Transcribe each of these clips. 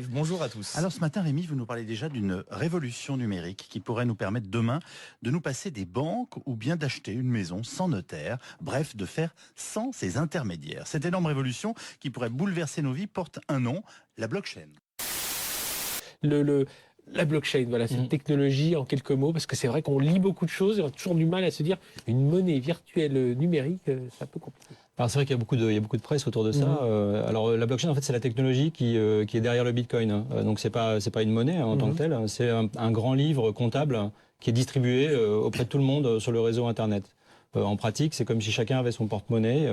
Bonjour à tous. Alors ce matin, Rémi, vous nous parlez déjà d'une révolution numérique qui pourrait nous permettre demain de nous passer des banques ou bien d'acheter une maison sans notaire, bref, de faire sans ces intermédiaires. Cette énorme révolution qui pourrait bouleverser nos vies porte un nom, la blockchain. le, le- la blockchain, voilà, cette technologie en quelques mots, parce que c'est vrai qu'on lit beaucoup de choses et on a toujours du mal à se dire une monnaie virtuelle numérique, c'est un peu compliqué. Alors c'est vrai qu'il y a beaucoup de presse autour de ça. Alors la blockchain, en fait, c'est la technologie qui est derrière le Bitcoin, hein. Donc c'est pas une monnaie, hein, en tant que telle. C'est un grand livre comptable qui est distribué auprès de tout le monde sur le réseau Internet. En pratique, c'est comme si chacun avait son porte-monnaie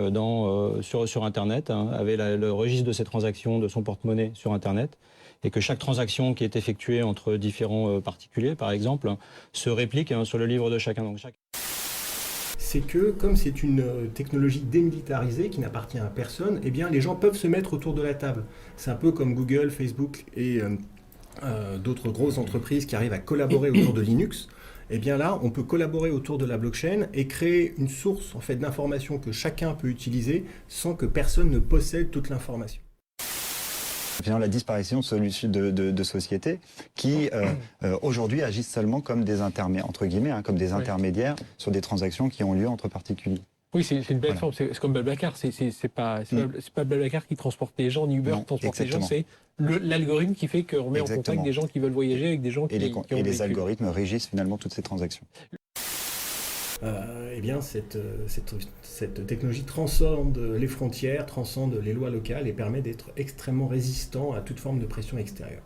sur Internet, hein, avait le registre de ses transactions de son porte-monnaie sur Internet, et que chaque transaction qui est effectuée entre différents particuliers, par exemple, se réplique, hein, sur le livre de chacun. Donc, c'est que comme c'est une technologie démilitarisée qui n'appartient à personne, eh bien les gens peuvent se mettre autour de la table. C'est un peu comme Google, Facebook et d'autres grosses entreprises qui arrivent à collaborer autour de Linux. Eh bien là, on peut collaborer autour de la blockchain et créer une source en fait d'informations que chacun peut utiliser sans que personne ne possède toute l'information. Finalement, la disparition de sociétés qui aujourd'hui agissent seulement comme des intermédiaires, entre guillemets, hein, comme des intermédiaires sur des transactions qui ont lieu entre particuliers. Oui, c'est une plateforme, c'est comme Blablacar, c'est pas Blablacar qui transporte les gens, ni Uber qui transporte les gens, c'est l'algorithme qui fait qu'on met en contact des gens qui veulent voyager avec des gens qui ont et les vécu. algorithmes régissent finalement toutes ces transactions. Eh bien, cette technologie transcende les frontières, transcende les lois locales et permet d'être extrêmement résistant à toute forme de pression extérieure.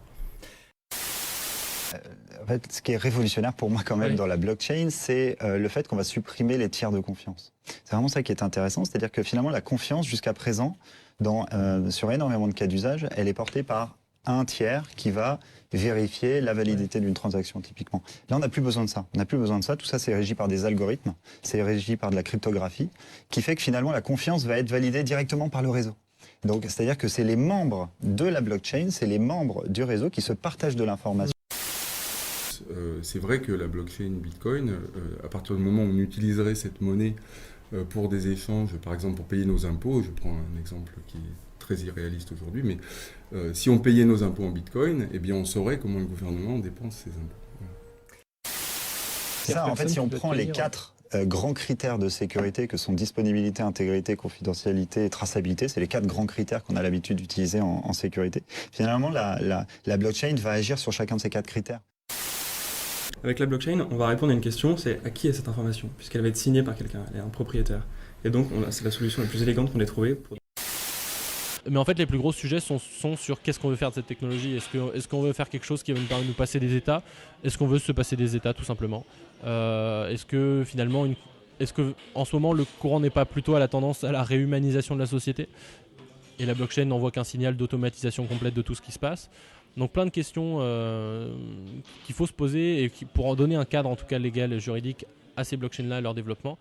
En fait, ce qui est révolutionnaire pour moi quand même dans la blockchain, c'est le fait qu'on va supprimer les tiers de confiance. C'est vraiment ça qui est intéressant, c'est-à-dire que finalement la confiance jusqu'à présent, sur énormément de cas d'usage, elle est portée par un tiers qui va vérifier la validité d'une transaction typiquement. Là, on n'a plus besoin de ça. On n'a plus besoin de ça. Tout ça, c'est régi par des algorithmes, c'est régi par de la cryptographie, qui fait que finalement la confiance va être validée directement par le réseau. Donc, c'est-à-dire que c'est les membres de la blockchain, c'est les membres du réseau qui se partagent de l'information. C'est vrai que la blockchain Bitcoin, à partir du moment où on utiliserait cette monnaie pour des échanges, par exemple pour payer nos impôts, je prends un exemple qui est très irréaliste aujourd'hui, mais si on payait nos impôts en Bitcoin, eh bien on saurait comment le gouvernement dépense ses impôts. C'est ça, en fait, si on prend les 4 grands critères de sécurité que sont disponibilité, intégrité, confidentialité et traçabilité, c'est les 4 grands critères qu'on a l'habitude d'utiliser en sécurité. Finalement, la blockchain va agir sur chacun de ces 4 critères. Avec la blockchain, on va répondre à une question, c'est à qui est cette information, puisqu'elle va être signée par quelqu'un, elle est un propriétaire. Et donc, c'est la solution la plus élégante qu'on ait trouvée. Mais en fait, les plus gros sujets sont sur qu'est-ce qu'on veut faire de cette technologie. Est-ce qu'on veut faire quelque chose qui va nous permettre de nous passer des états? Est-ce qu'on veut se passer des états, tout simplement? Est-ce que finalement, en ce moment, le courant n'est pas plutôt à la tendance à la réhumanisation de la société? Et la blockchain n'envoie qu'un signal d'automatisation complète de tout ce qui se passe. Donc plein de questions qu'il faut se poser et pour en donner un cadre, en tout cas légal et juridique, à ces blockchains-là, à leur développement.